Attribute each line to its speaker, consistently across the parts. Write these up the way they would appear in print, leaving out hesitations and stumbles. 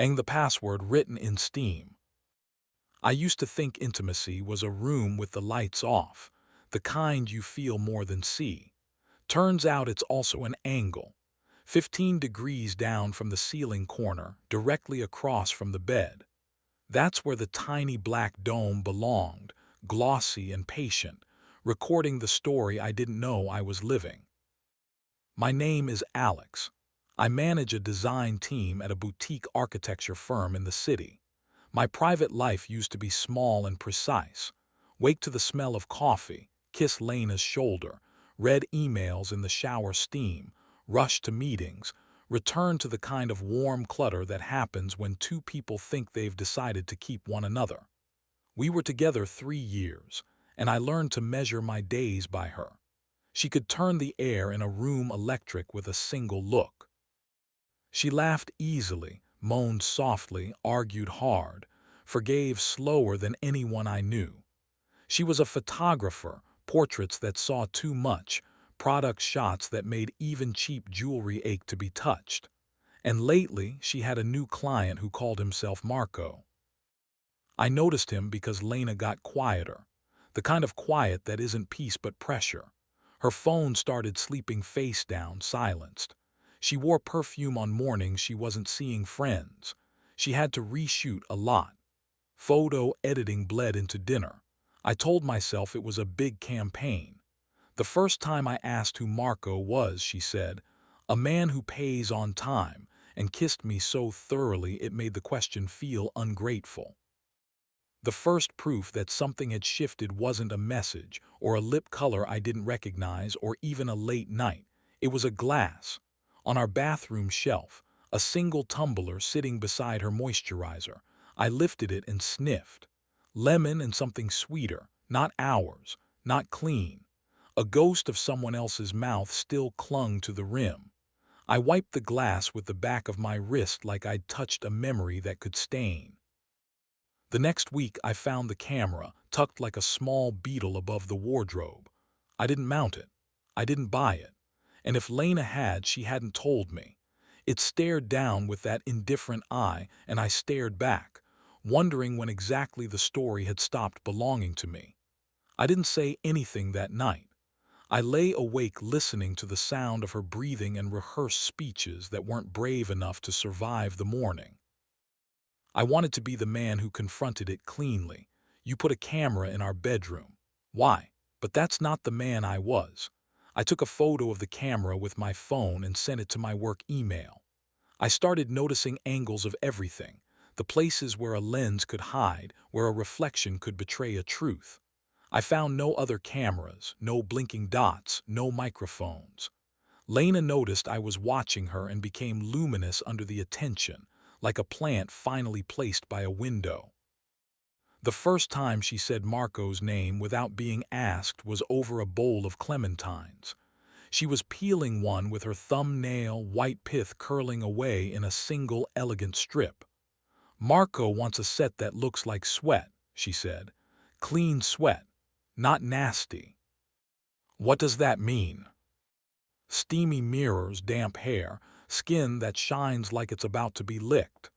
Speaker 1: and the password written in steam. I used to think intimacy was a room with the lights off, the kind you feel more than see. Turns out it's also an angle, 15 degrees down from the ceiling corner, directly across from the bed. That's where the tiny black dome belonged, glossy and patient, recording the story I didn't know I was living. My name is Alex. I manage a design team at a boutique architecture firm in the city. My private life used to be small and precise. Wake to the smell of coffee, kiss Lena's shoulder, read emails in the shower steam, rush to meetings, return to the kind of warm clutter that happens when two people think they've decided to keep one another. We were together 3 years, and I learned to measure my days by her. She could turn the air in a room electric with a single look. She laughed easily, moaned softly, argued hard, forgave slower than anyone I knew. She was a photographer, portraits that saw too much, product shots that made even cheap jewelry ache to be touched. And lately, she had a new client who called himself Marco. I noticed him because Lena got quieter, the kind of quiet that isn't peace but pressure. Her phone started sleeping face down, silenced. She wore perfume on mornings she wasn't seeing friends. She had to reshoot a lot. Photo editing bled into dinner. I told myself it was a big campaign. The first time I asked who Marco was, she said, "A man who pays on time," and kissed me so thoroughly it made the question feel ungrateful. The first proof that something had shifted wasn't a message, or a lip color I didn't recognize, or even a late night. It was a glass. On our bathroom shelf, a single tumbler sitting beside her moisturizer. I lifted it and sniffed. Lemon and something sweeter, not ours, not clean. A ghost of someone else's mouth still clung to the rim. I wiped the glass with the back of my wrist like I'd touched a memory that could stain. The next week I found the camera, tucked like a small beetle above the wardrobe. I didn't mount it. I didn't buy it. And if Lena had, she hadn't told me. It stared down with that indifferent eye, and I stared back, wondering when exactly the story had stopped belonging to me. I didn't say anything that night. I lay awake listening to the sound of her breathing and rehearsed speeches that weren't brave enough to survive the morning. I wanted to be the man who confronted it cleanly. "You put a camera in our bedroom." Why? But that's not the man I was. I took a photo of the camera with my phone and sent it to my work email. I started noticing angles of everything, the places where a lens could hide, where a reflection could betray a truth. I found no other cameras, no blinking dots, no microphones. Lena noticed I was watching her and became luminous under the attention, like a plant finally placed by a window. The first time she said Marco's name without being asked was over a bowl of clementines. She was peeling one with her thumbnail, white pith curling away in a single elegant strip. "Marco wants a set that looks like sweat," she said. "Clean sweat, not nasty." "What does that mean?" "Steamy mirrors, damp hair, skin that shines like it's about to be licked."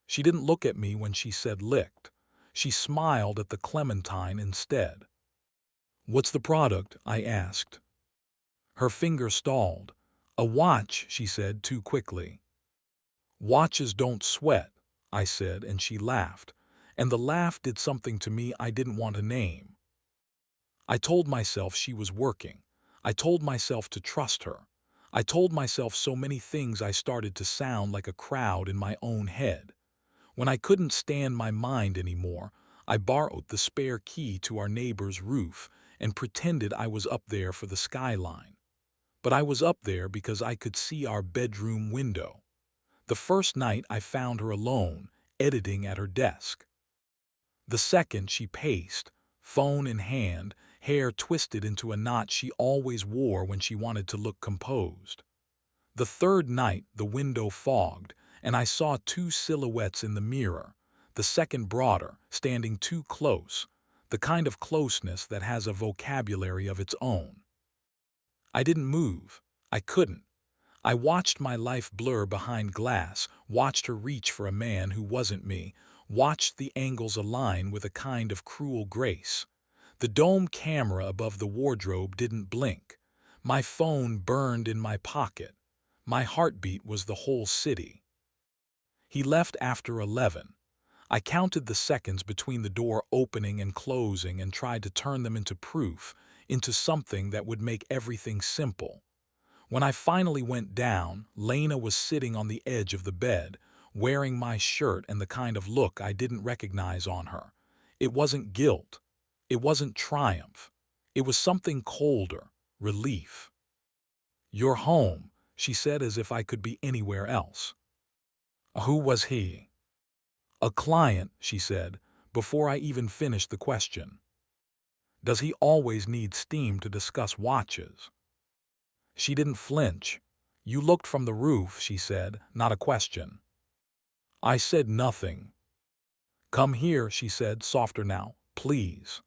Speaker 1: She didn't look at me when she said licked. She smiled at the clementine instead. "What's the product?" I asked. Her finger stalled. "A watch," she said too quickly. "Watches don't sweat," I said, and she laughed. And the laugh did something to me I didn't want to name. I told myself she was working. I told myself to trust her. I told myself so many things I started to sound like a crowd in my own head. When I couldn't stand my mind anymore, I borrowed the spare key to our neighbor's roof and pretended I was up there for the skyline. But I was up there because I could see our bedroom window. The first night I found her alone, editing at her desk. The second she paced, phone in hand, hair twisted into a knot she always wore when she wanted to look composed. The third night the window fogged, and I saw two silhouettes in the mirror, the second broader, standing too close, the kind of closeness that has a vocabulary of its own. I didn't move. I couldn't. I watched my life blur behind glass, watched her reach for a man who wasn't me, watched the angles align with a kind of cruel grace. The dome camera above the wardrobe didn't blink. My phone burned in my pocket. My heartbeat was the whole city. He left after 11. I counted the seconds between the door opening and closing and tried to turn them into proof, into something that would make everything simple. When I finally went down, Lena was sitting on the edge of the bed, wearing my shirt and the kind of look I didn't recognize on her. It wasn't guilt. It wasn't triumph. It was something colder, relief. "You're home," she said as if I could be anywhere else. Who was he? "A client," she said, before I even finished the question. "Does he always need steam to discuss watches?" She didn't flinch. "You looked from the roof," she said, not a question. I said nothing. "Come here," she said, softer now, "please."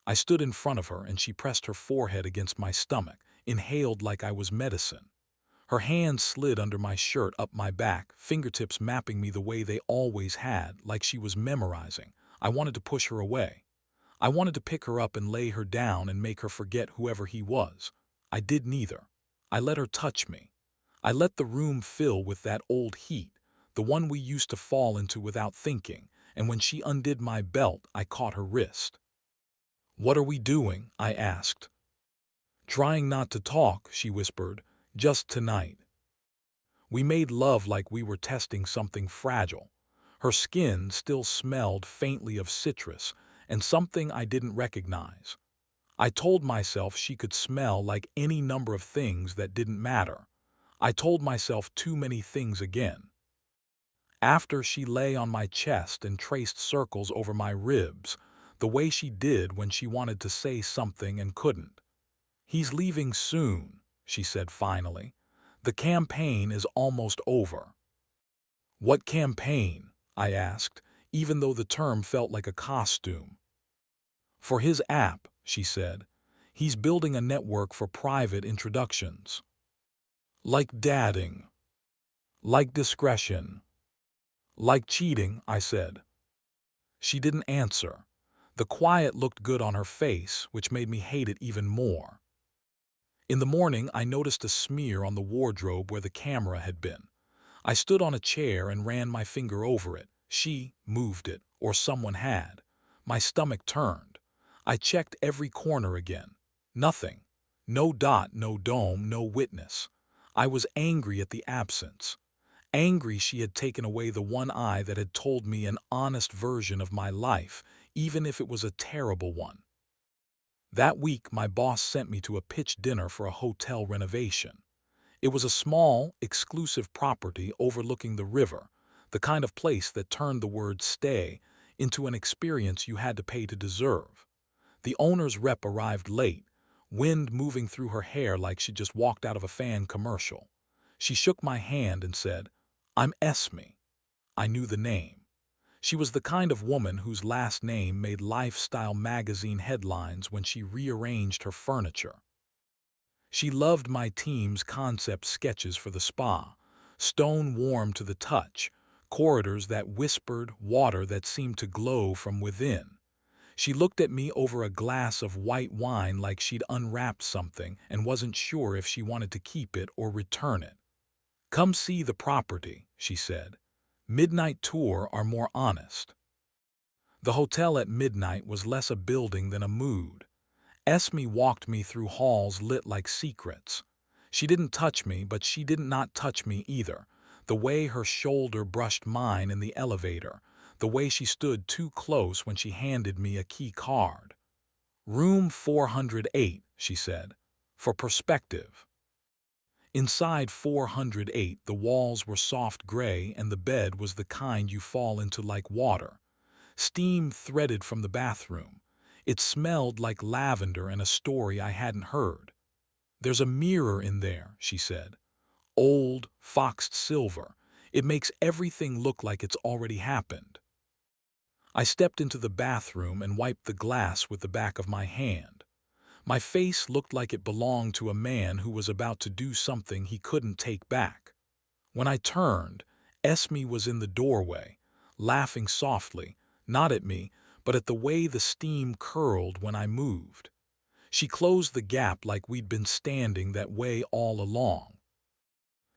Speaker 1: I stood in front of her and she pressed her forehead against my stomach, inhaled like I was medicine. Her hands slid under my shirt up my back, fingertips mapping me the way they always had, like she was memorizing. I wanted to push her away. I wanted to pick her up and lay her down and make her forget whoever he was. I did neither. I let her touch me. I let the room fill with that old heat, the one we used to fall into without thinking, and when she undid my belt, I caught her wrist. "What are we doing?" I asked. "Trying not to talk," she whispered, "just tonight." We made love like we were testing something fragile. Her skin still smelled faintly of citrus and something I didn't recognize. I told myself she could smell like any number of things that didn't matter. I told myself too many things again. After she lay on my chest and traced circles over my ribs, the way she did when she wanted to say something and couldn't. "He's leaving soon," she said finally. "The campaign is almost over." "What campaign?" I asked, even though the term felt like a costume. "For his app," she said. "He's building a network for private introductions." "Like dadding." "Like discretion." "Like cheating," I said. She didn't answer. The quiet looked good on her face, which made me hate it even more. In the morning, I noticed a smear on the wardrobe where the camera had been. I stood on a chair and ran my finger over it. She moved it, or someone had. My stomach turned. I checked every corner again. Nothing. No dot, no dome, no witness. I was angry at the absence. Angry she had taken away the one eye that had told me an honest version of my life, even if it was a terrible one. That week, my boss sent me to a pitch dinner for a hotel renovation. It was a small, exclusive property overlooking the river, the kind of place that turned the word "stay" into an experience you had to pay to deserve. The owner's rep arrived late, wind moving through her hair like she just walked out of a fan commercial. She shook my hand and said, "I'm Esme." I knew the name. She was the kind of woman whose last name made lifestyle magazine headlines when she rearranged her furniture. She loved my team's concept sketches for the spa, stone warm to the touch, corridors that whispered, water that seemed to glow from within. She looked at me over a glass of white wine like she'd unwrapped something and wasn't sure if she wanted to keep it or return it. "Come see the property," she said. "Midnight tour are more honest." The hotel at midnight was less a building than a mood. Esme walked me through halls lit like secrets. She didn't touch me, but she did not touch me either. The way her shoulder brushed mine in the elevator, the way she stood too close when she handed me a key card. "Room 408, she said, "for perspective." Inside 408, the walls were soft gray and the bed was the kind you fall into like water. Steam threaded from the bathroom. It smelled like lavender and a story I hadn't heard. "There's a mirror in there," she said. "Old, foxed silver. It makes everything look like it's already happened." I stepped into the bathroom and wiped the glass with the back of my hand. My face looked like it belonged to a man who was about to do something he couldn't take back. When I turned, Esme was in the doorway, laughing softly, not at me, but at the way the steam curled when I moved. She closed the gap like we'd been standing that way all along.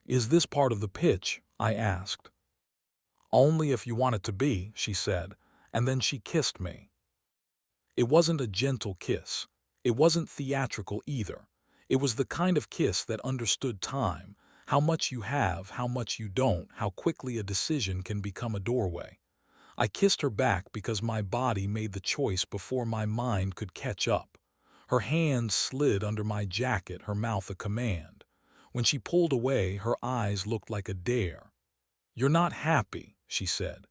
Speaker 1: "Is this part of the pitch?" I asked. "Only if you want it to be," she said, and then she kissed me. It wasn't a gentle kiss. It wasn't theatrical either. It was the kind of kiss that understood time, how much you have, how much you don't, how quickly a decision can become a doorway. I kissed her back because my body made the choice before my mind could catch up. Her hands slid under my jacket, her mouth a command. When she pulled away, her eyes looked like a dare. "You're not happy," she said.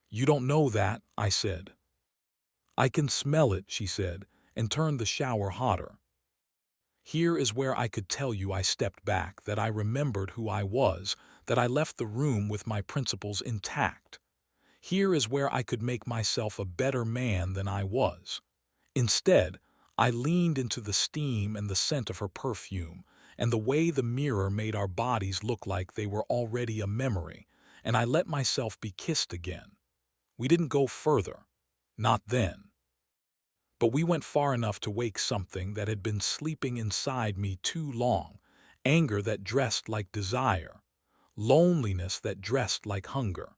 Speaker 1: "You don't know that," I said. "I can smell it," she said, and turned the shower hotter. Here is where I could tell you I stepped back, that I remembered who I was, that I left the room with my principles intact. Here is where I could make myself a better man than I was. Instead, I leaned into the steam and the scent of her perfume, and the way the mirror made our bodies look like they were already a memory, and I let myself be kissed again. We didn't go further. Not then. But we went far enough to wake something that had been sleeping inside me too long, anger that dressed like desire, loneliness that dressed like hunger.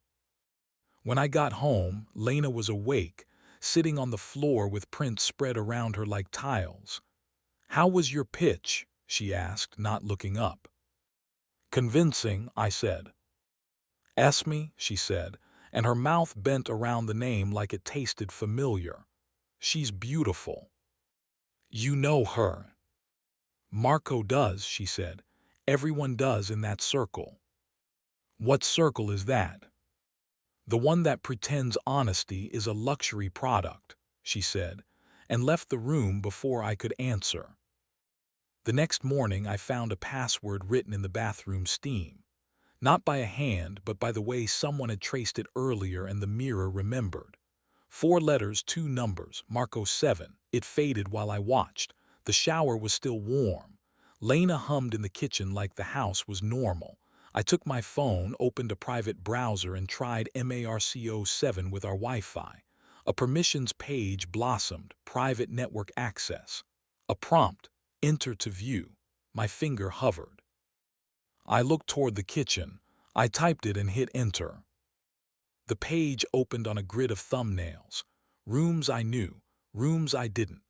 Speaker 1: When I got home, Lena was awake, sitting on the floor with prints spread around her like tiles. "How was your pitch?" she asked, not looking up. "Convincing," I said. "Esme," she said, and her mouth bent around the name like it tasted familiar. "She's beautiful." "You know her." "Marco does," she said. "Everyone does in that circle." "What circle is that?" "The one that pretends honesty is a luxury product," she said, and left the room before I could answer. The next morning I found a password written in the bathroom steam. Not by a hand, but by the way someone had traced it earlier and the mirror remembered. 4 letters, 2 numbers, Marco 7. It faded while I watched. The shower was still warm. Lena hummed in the kitchen like the house was normal. I took my phone, opened a private browser, and tried MARCO7 with our Wi-Fi. A permissions page blossomed, private network access. A prompt, enter to view. My finger hovered. I looked toward the kitchen. I typed it and hit enter. The page opened on a grid of thumbnails. Rooms I knew, rooms I didn't.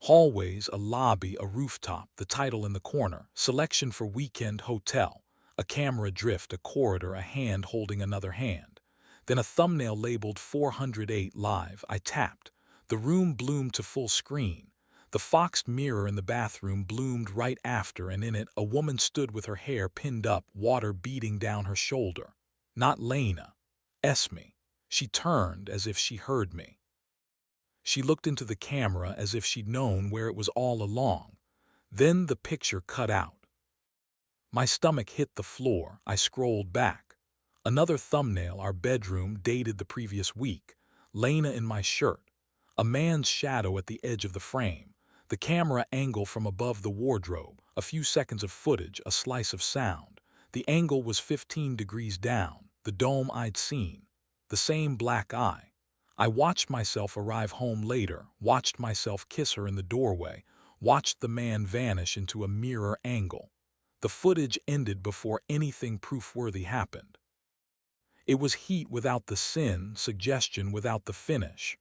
Speaker 1: Hallways, a lobby, a rooftop, the title in the corner, selection for weekend hotel, a camera drift, a corridor, a hand holding another hand. Then a thumbnail labeled 408 live. I tapped. The room bloomed to full screen. The foxed mirror in the bathroom bloomed right after, and in it a woman stood with her hair pinned up, water beading down her shoulder. Not Lena. Esme. She turned as if she heard me. She looked into the camera as if she'd known where it was all along. Then the picture cut out. My stomach hit the floor. I scrolled back. Another thumbnail, our bedroom, dated the previous week. Lena in my shirt. A man's shadow at the edge of the frame. The camera angle from above the wardrobe. A few seconds of footage, a slice of sound. The angle was 15 degrees down. The dome I'd seen. The same black eye. I watched myself arrive home later, watched myself kiss her in the doorway, watched the man vanish into a mirror angle. The footage ended before anything proof-worthy happened. It was heat without the sin, suggestion without the finish.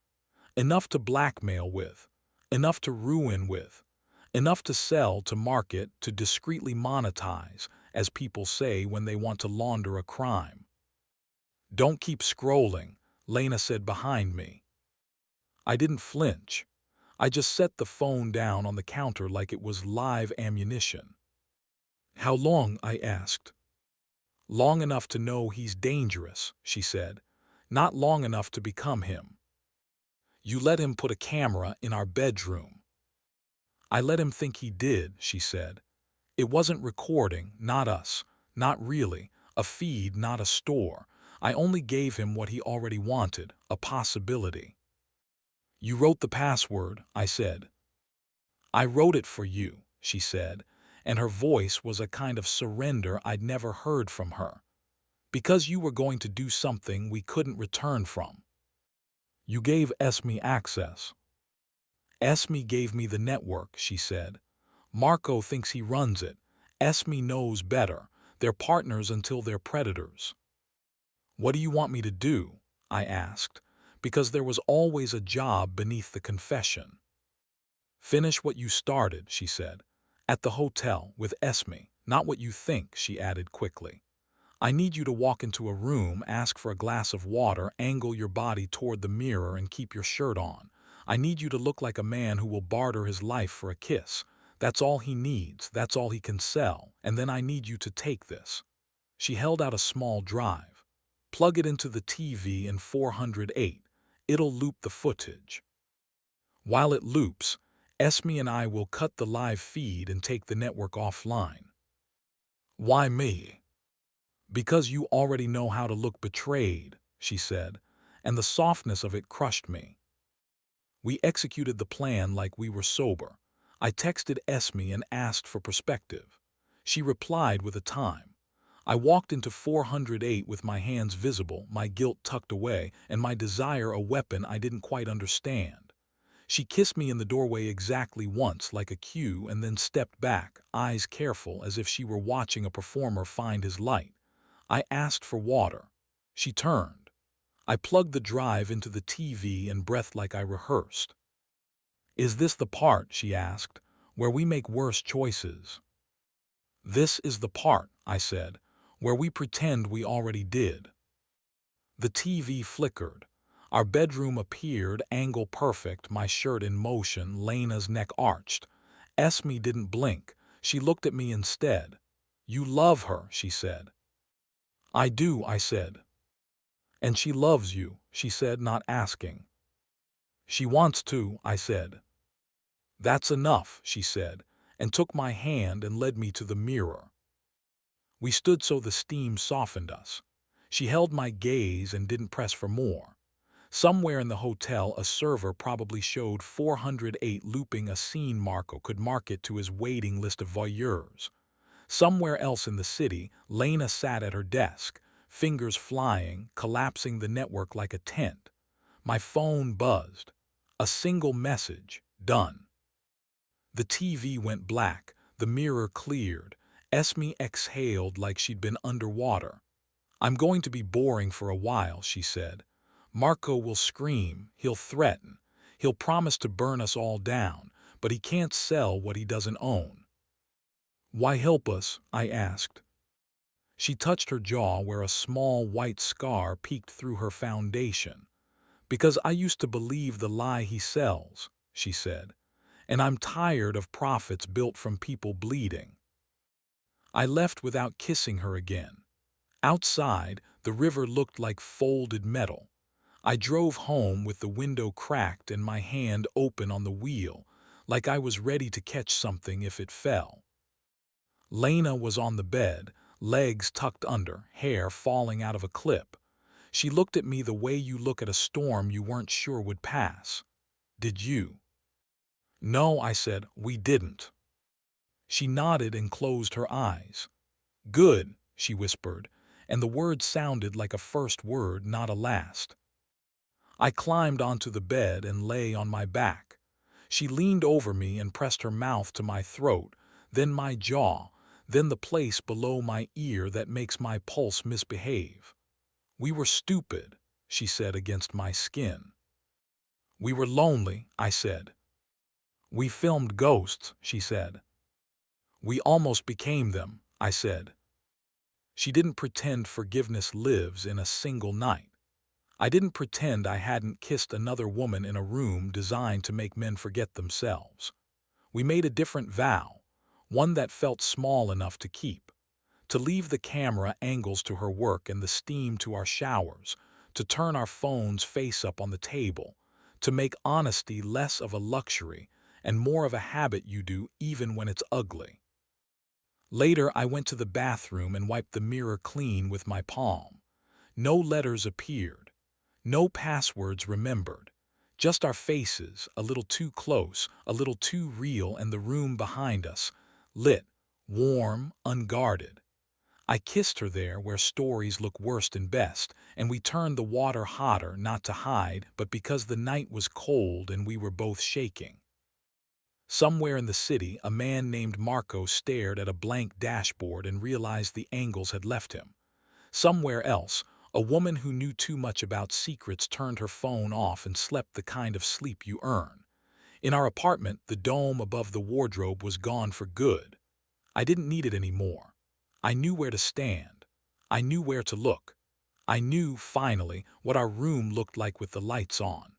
Speaker 1: Enough to blackmail with, enough to ruin with, enough to sell, to market, to discreetly monetize, as people say when they want to launder a crime. "Don't keep scrolling," Lena said behind me. I didn't flinch. I just set the phone down on the counter like it was live ammunition. "How long?" I asked. "Long enough to know he's dangerous," she said. "Not long enough to become him." "You let him put a camera in our bedroom." "I let him think he did," she said. "It wasn't recording, not us, not really, a feed, not a store. I only gave him what he already wanted, a possibility." "You wrote the password," I said. I wrote it for you, she said, and her voice was a kind of surrender I'd never heard from her. Because you were going to do something we couldn't return from. You gave Esme access. Esme gave me the network, she said. Marco thinks he runs it. Esme knows better. They're partners until they're predators. What do you want me to do? I asked, because there was always a job beneath the confession. Finish what you started, she said. At the hotel, with Esme. Not what you think, she added quickly. I need you to walk into a room, ask for a glass of water, angle your body toward the mirror, and keep your shirt on. I need you to look like a man who will barter his life for a kiss. That's all he needs, that's all he can sell, and then I need you to take this. She held out a small drive. Plug it into the TV in 408. It'll loop the footage. While it loops, Esme and I will cut the live feed and take the network offline. Why me? Because you already know how to look betrayed, she said, and the softness of it crushed me. We executed the plan like we were sober. I texted Esme and asked for perspective. She replied with a time. I walked into 408 with my hands visible, my guilt tucked away, and my desire a weapon I didn't quite understand. She kissed me in the doorway exactly once, like a cue, and then stepped back, eyes careful, as if she were watching a performer find his light. I asked for water. She turned. I plugged the drive into the TV and breathed like I rehearsed. Is this the part, she asked, where we make worse choices? This is the part, I said, where we pretend we already did. The TV flickered. Our bedroom appeared, angle perfect, my shirt in motion, Lena's neck arched. Esme didn't blink. She looked at me instead. You love her, she said. I do, I said. And she loves you, she said, not asking. She wants to, I said. That's enough, she said, and took my hand and led me to the mirror. We stood so the steam softened us. She held my gaze and didn't press for more. Somewhere in the hotel, a server probably showed 408 looping a scene Marco could mark it to his waiting list of voyeurs. Somewhere else in the city, Lena sat at her desk, fingers flying, collapsing the network like a tent. My phone buzzed. A single message. Done. The TV went black. The mirror cleared. Esme exhaled like she'd been underwater. I'm going to be boring for a while, she said. Marco will scream. He'll threaten. He'll promise to burn us all down, but he can't sell what he doesn't own. Why help us? I asked. She touched her jaw where a small white scar peeked through her foundation. Because I used to believe the lie he sells, she said, and I'm tired of profits built from people bleeding. I left without kissing her again. Outside, the river looked like folded metal. I drove home with the window cracked and my hand open on the wheel, like I was ready to catch something if it fell. Lena was on the bed, legs tucked under, hair falling out of a clip. She looked at me the way you look at a storm you weren't sure would pass. Did you? No, I said, we didn't. She nodded and closed her eyes. Good, she whispered, and the word sounded like a first word, not a last. I climbed onto the bed and lay on my back. She leaned over me and pressed her mouth to my throat, then my jaw, then the place below my ear that makes my pulse misbehave. We were stupid, she said against my skin. We were lonely, I said. We filmed ghosts, she said. We almost became them, I said. She didn't pretend forgiveness lives in a single night. I didn't pretend I hadn't kissed another woman in a room designed to make men forget themselves. We made a different vow, one that felt small enough to keep. To leave the camera angles to her work and the steam to our showers, to turn our phones face up on the table, to make honesty less of a luxury and more of a habit you do even when it's ugly. Later, I went to the bathroom and wiped the mirror clean with my palm. No letters appeared. No passwords remembered. Just our faces, a little too close, a little too real, and the room behind us, lit, warm, unguarded. I kissed her there where stories look worst and best, and we turned the water hotter, not to hide, but because the night was cold and we were both shaking. Somewhere in the city, a man named Marco stared at a blank dashboard and realized the angles had left him. Somewhere else, a woman who knew too much about secrets turned her phone off and slept the kind of sleep you earn. In our apartment, the dome above the wardrobe was gone for good. I didn't need it anymore. I knew where to stand. I knew where to look. I knew, finally, what our room looked like with the lights on.